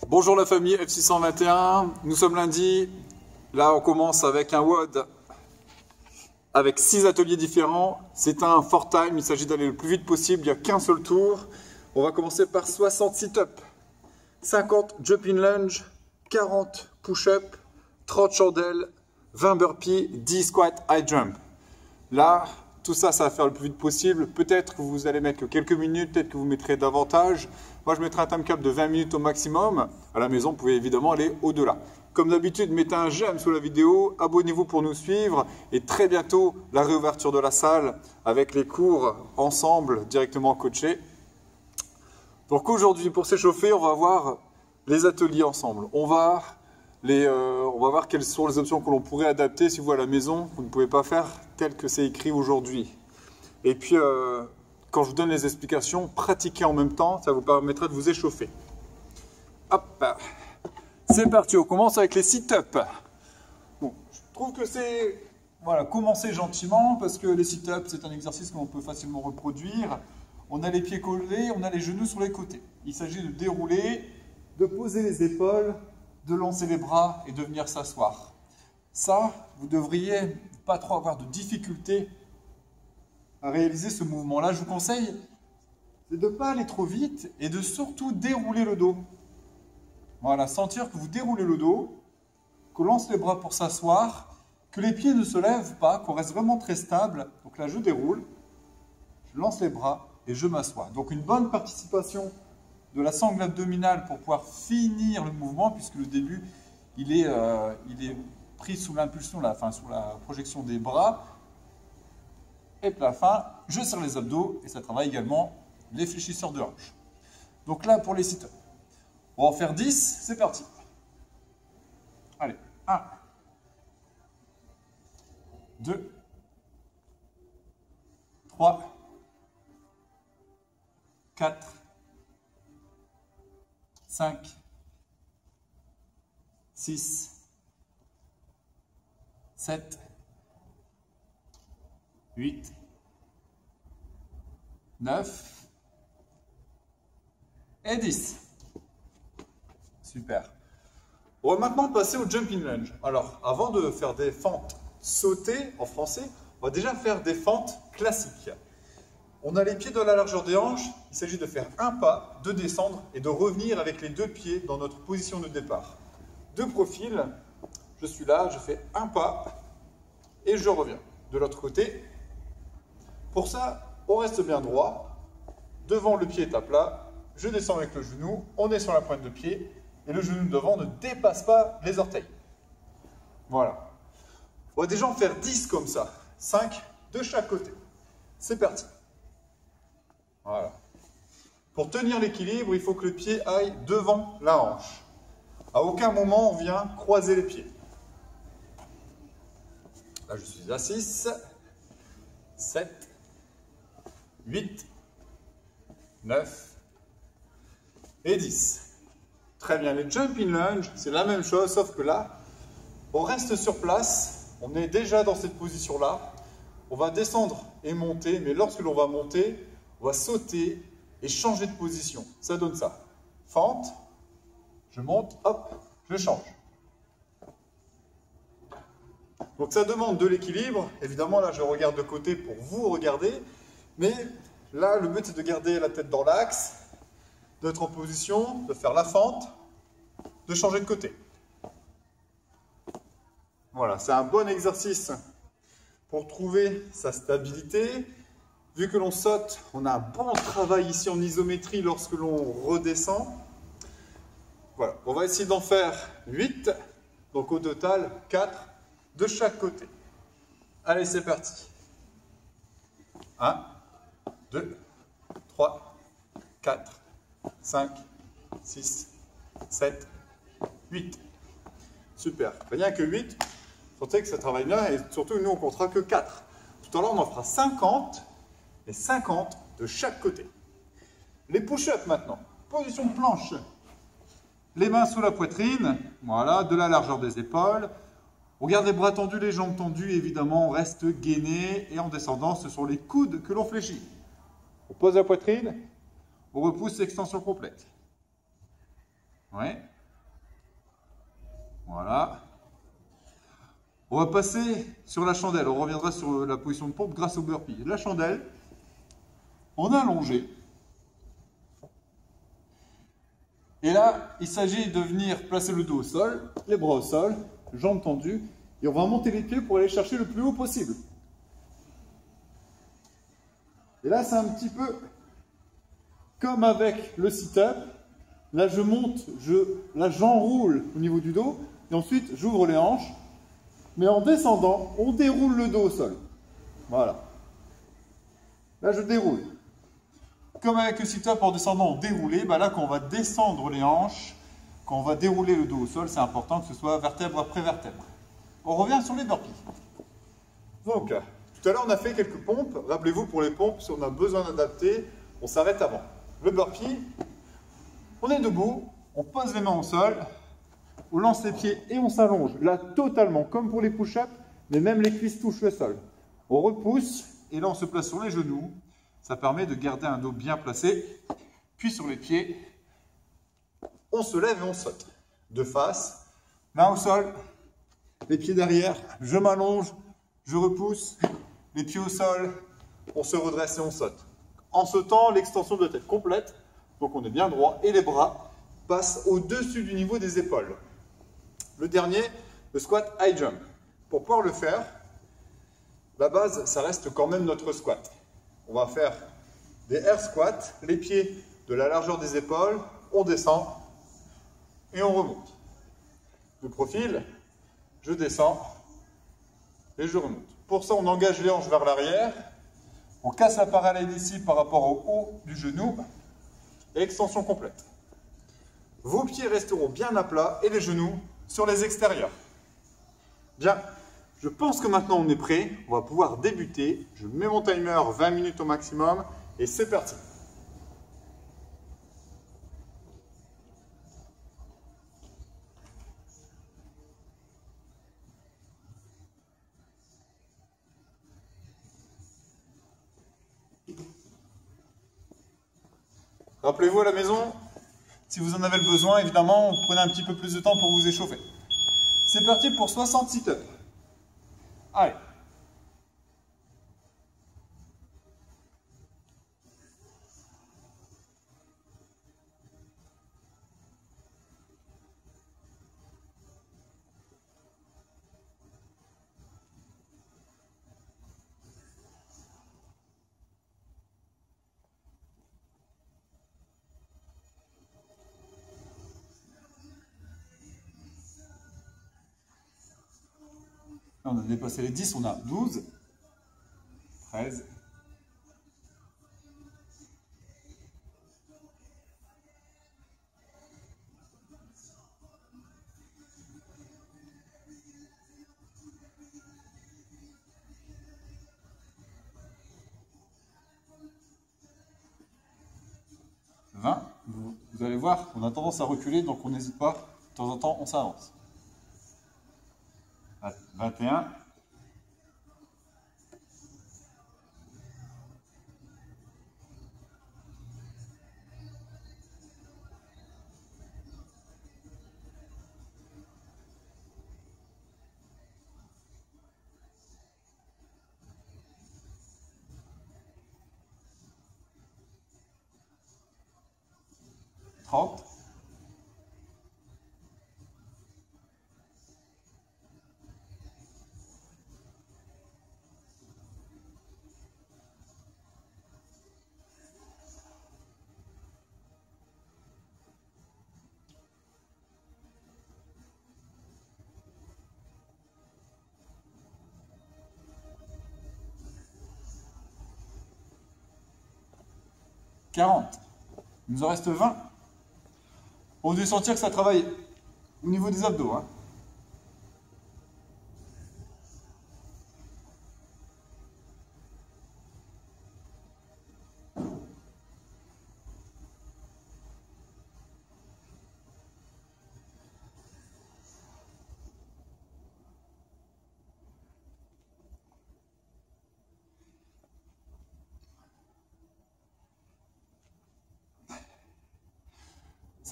Bonjour la famille F621, nous sommes lundi, là on commence avec un WOD avec 6 ateliers différents, c'est un fort time, il s'agit d'aller le plus vite possible, il n'y a qu'un seul tour. On va commencer par 60 sit-up, 50 jumping lunge, 40 push-up, 30 chandelles, 20 burpees, 10 squats high jump. Là, tout ça, ça va faire le plus vite possible. Peut-être que vous allez mettre que quelques minutes, peut-être que vous mettrez davantage. Moi, je mettrai un time cap de 20 minutes au maximum. À la maison, vous pouvez évidemment aller au-delà. Comme d'habitude, mettez un j'aime sous la vidéo, abonnez-vous pour nous suivre et très bientôt, la réouverture de la salle avec les cours ensemble, directement coachés. Donc aujourd'hui, pour s'échauffer, on va voir les ateliers ensemble. On va voir quelles sont les options que l'on pourrait adapter si vous à la maison, vous ne pouvez pas faire tel que c'est écrit aujourd'hui. Et puis, quand je vous donne les explications, pratiquez en même temps, ça vous permettra de vous échauffer. Hop, c'est parti, on commence avec les sit-up. Bon, je trouve que c'est, voilà, commencer gentiment parce que les sit-up, c'est un exercice que l'on peut facilement reproduire. On a les pieds collés, on a les genoux sur les côtés. Il s'agit de dérouler, de poser les épaules, de lancer les bras et de venir s'asseoir. Ça, vous devriez pas trop avoir de difficultés à réaliser ce mouvement-là. Je vous conseille de ne pas aller trop vite et de surtout dérouler le dos. Voilà, sentir que vous déroulez le dos, qu'on lance les bras pour s'asseoir, que les pieds ne se lèvent pas, qu'on reste vraiment très stable. Donc là, je déroule, je lance les bras et je m'assois. Donc une bonne participation de la sangle abdominale pour pouvoir finir le mouvement, puisque le début, il est pris sous l'impulsion, sous la projection des bras. Et puis à la fin, je serre les abdos et ça travaille également les fléchisseurs de hanches. Donc là, pour les sit-ups, on va en faire 10, c'est parti. Allez, 1, 2, 3, 4, 5, 6, 7, 8, 9 et 10. Super. On va maintenant passer au jumping lunge. Alors, avant de faire des fentes sautées en français, on va déjà faire des fentes classiques. On a les pieds dans la largeur des hanches. Il s'agit de faire un pas, de descendre et de revenir avec les deux pieds dans notre position de départ. De profil, je suis là, je fais un pas et je reviens. De l'autre côté, pour ça, on reste bien droit. Devant, le pied est à plat. Je descends avec le genou. On est sur la pointe de pied. Et le genou devant ne dépasse pas les orteils. Voilà. On va déjà en faire 10 comme ça. 5 de chaque côté. C'est parti. Voilà. Pour tenir l'équilibre, il faut que le pied aille devant la hanche. À aucun moment, on vient croiser les pieds. Là, je suis à 6, 7, 8, 9 et 10. Très bien, les jumping lunge, c'est la même chose, sauf que là, on reste sur place, on est déjà dans cette position-là. On va descendre et monter, mais lorsque l'on va monter, on va sauter et changer de position. Ça donne ça. Fente, je monte, hop, je change. Donc ça demande de l'équilibre. Évidemment, là, je regarde de côté pour vous regarder. Mais là, le but, c'est de garder la tête dans l'axe, d'être en position, de faire la fente, de changer de côté. Voilà, c'est un bon exercice pour trouver sa stabilité. Vu que l'on saute, on a un bon travail ici en isométrie lorsque l'on redescend. Voilà, on va essayer d'en faire 8. Donc au total, 4 de chaque côté. Allez, c'est parti. 1, 2, 3, 4, 5, 6, 7, 8. Super. Rien que 8. Sentez que ça travaille bien et surtout, nous, on ne comptera que 4. Tout à l'heure, on en fera 50 et 50 de chaque côté. Les push-ups maintenant. Position de planche. Les mains sous la poitrine. Voilà, de la largeur des épaules. On garde les bras tendus, les jambes tendues. Évidemment, on reste gainé. Et en descendant, ce sont les coudes que l'on fléchit. On pose la poitrine. On repousse l'extension complète. Ouais. On va passer sur la chandelle. On reviendra sur la position de pompe grâce au burpee. La chandelle, on a allongé. Et là, il s'agit de venir placer le dos au sol, les bras au sol, jambes tendues, et on va monter les pieds pour aller chercher le plus haut possible. Et là, c'est un petit peu comme avec le sit-up. Là, je monte, là, j'enroule au niveau du dos, et ensuite, j'ouvre les hanches. Mais en descendant, on déroule le dos au sol. Voilà. Là, je déroule. Comme avec le sit-up, en descendant, on déroulait. Bah là, quand on va descendre les hanches, quand on va dérouler le dos au sol, c'est important que ce soit vertèbre après vertèbre. On revient sur les burpees. Donc, tout à l'heure, on a fait quelques pompes. Rappelez-vous, pour les pompes, si on a besoin d'adapter, on s'arrête avant. Le burpee, on est debout, on pose les mains au sol, on lance les pieds et on s'allonge. Là, totalement, comme pour les push-ups, mais même les cuisses touchent le sol. On repousse et là, on se place sur les genoux. Ça permet de garder un dos bien placé. Puis sur les pieds, on se lève et on saute. De face, main au sol, les pieds derrière, je m'allonge, je repousse, les pieds au sol, on se redresse et on saute. En sautant, l'extension doit être complète, donc on est bien droit et les bras passent au-dessus du niveau des épaules. Le dernier, le squat high jump. Pour pouvoir le faire, la base, ça reste quand même notre squat. On va faire des air squats, les pieds de la largeur des épaules, on descend et on remonte. De profil, je descends et je remonte. Pour ça, on engage les hanches vers l'arrière, on casse la parallèle ici par rapport au haut du genou et extension complète. Vos pieds resteront bien à plat et les genoux sur les extérieurs. Bien, je pense que maintenant on est prêt, on va pouvoir débuter. Je mets mon timer 20 minutes au maximum et c'est parti. Rappelez-vous à la maison, si vous en avez le besoin, évidemment, prenez un petit peu plus de temps pour vous échauffer. C'est parti pour 60 sit-ups. Allez. Là, on a dépassé les 10, on a 12, 13, 20. Vous allez voir, on a tendance à reculer, donc on n'hésite pas. De temps en temps, on s'avance. 21. 30. 40. Il nous en reste 20. On doit sentir que ça travaille au niveau des abdos. Hein.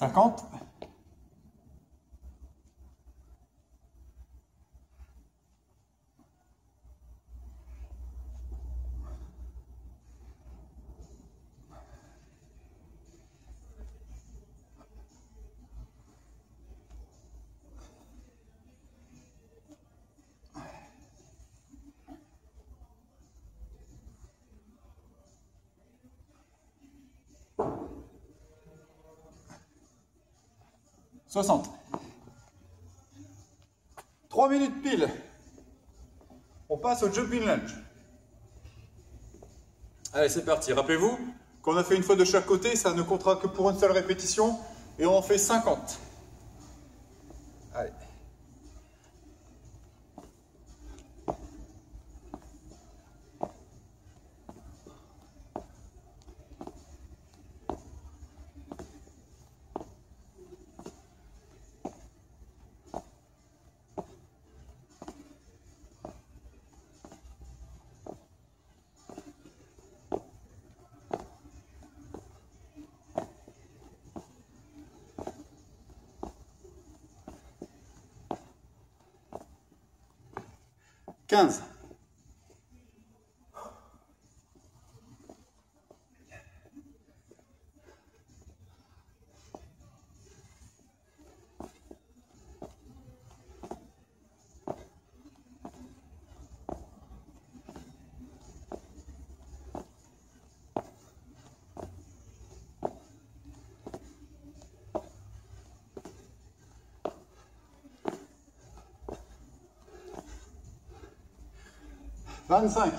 « 50. » 60. 3 minutes pile. On passe au jumping lunge. Allez, c'est parti. Rappelez-vous qu'on a fait une fois de chaque côté, ça ne comptera que pour une seule répétition et on en fait 50. Allez. Quinze. Vingt-cinq.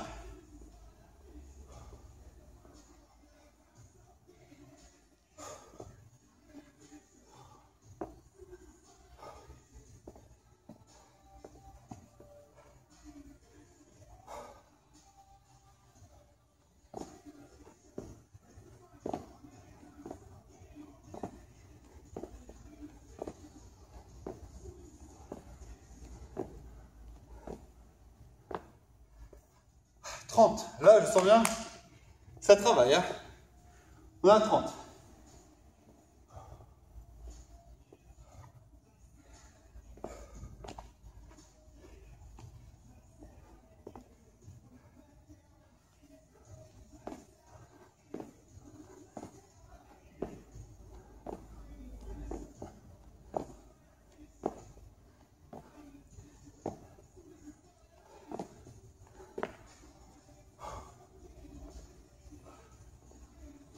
Trente. Là, je sens bien, ça travaille. Hein. On a 30.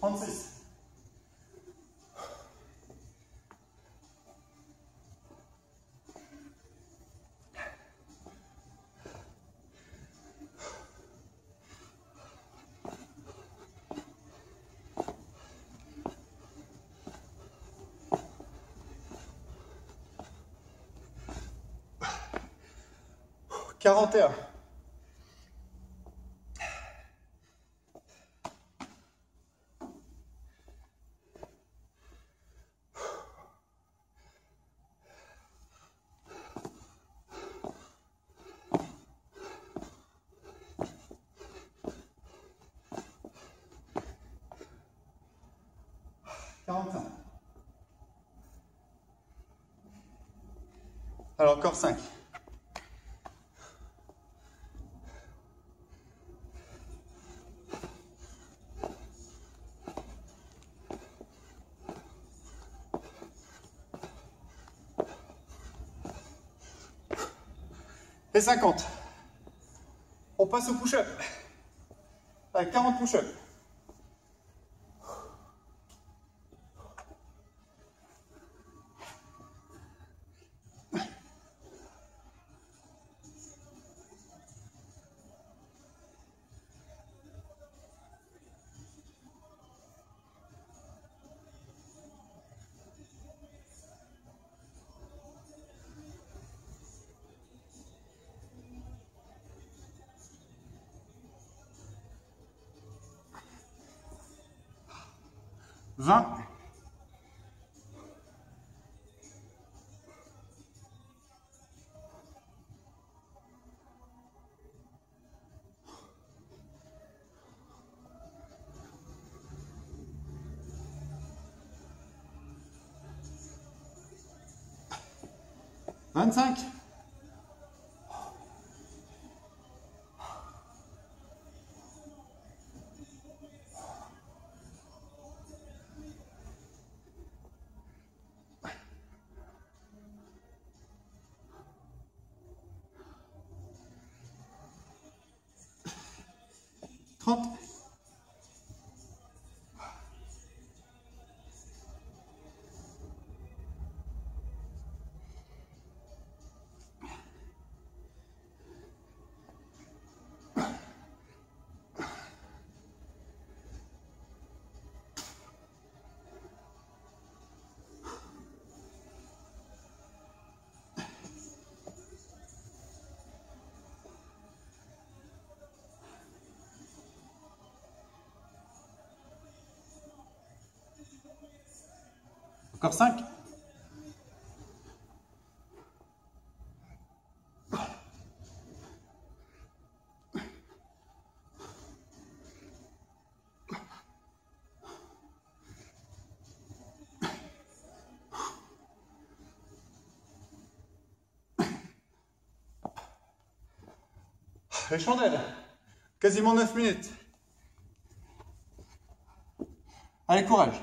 Trente-six. Quarante et un. Alors encore 5. Et 50. On passe au push-up. Avec 40 push-up. Vingt. Vingt-cinq. 30. Encore 5. Les chandelles, quasiment 9 minutes. Allez, courage.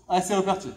Allez, c'est reparti.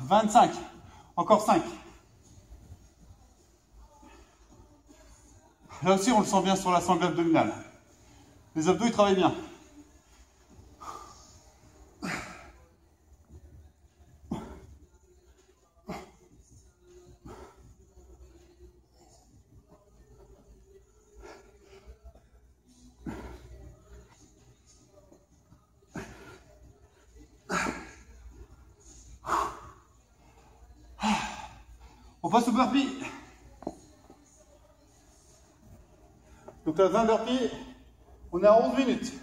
« 25. Encore 5. Là aussi, on le sent bien sur la sangle abdominale. Les abdos, ils travaillent bien. On passe au burpee. Donc à 20 burpees, on est à 11 minutes.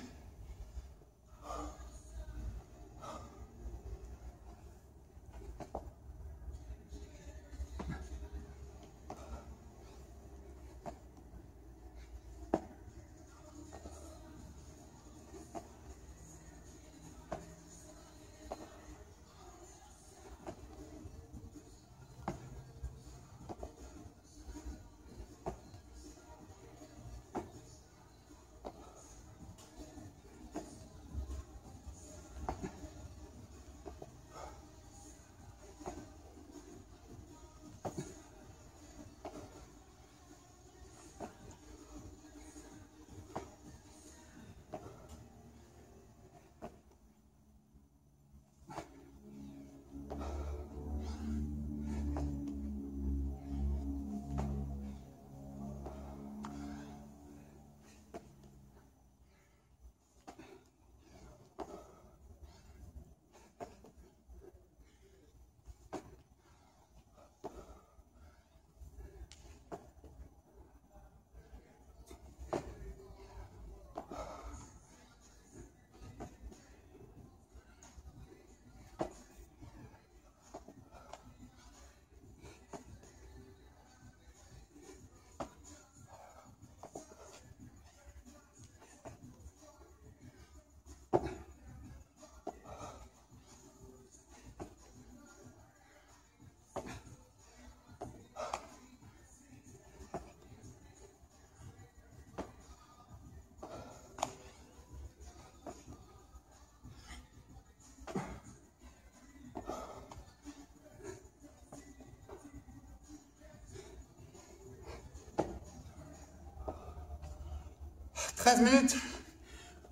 « 13 minutes.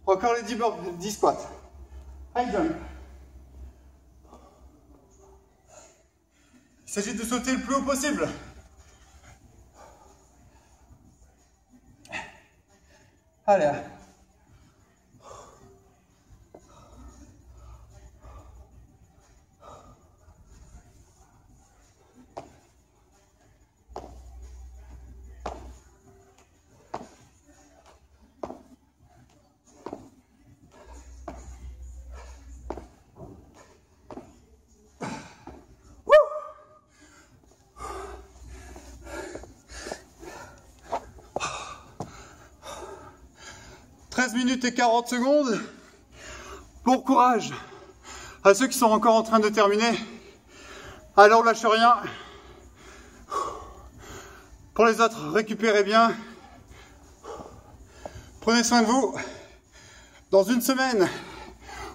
Encore les 10 squats. High jump. Il s'agit de sauter le plus haut possible. Allez. 13 minutes et 40 secondes. Bon courage à ceux qui sont encore en train de terminer. Alors lâche rien. Pour les autres, récupérez bien. Prenez soin de vous. Dans une semaine,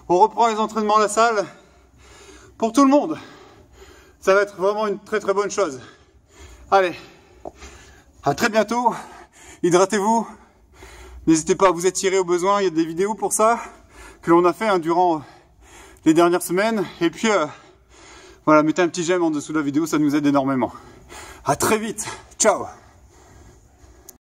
on reprend les entraînements à la salle. Pour tout le monde, ça va être vraiment une très très bonne chose. Allez, à très bientôt. Hydratez-vous. N'hésitez pas à vous étirer au besoin. Il y a des vidéos pour ça que l'on a fait durant les dernières semaines. Et puis, voilà, mettez un petit j'aime en dessous de la vidéo, ça nous aide énormément. À très vite. Ciao.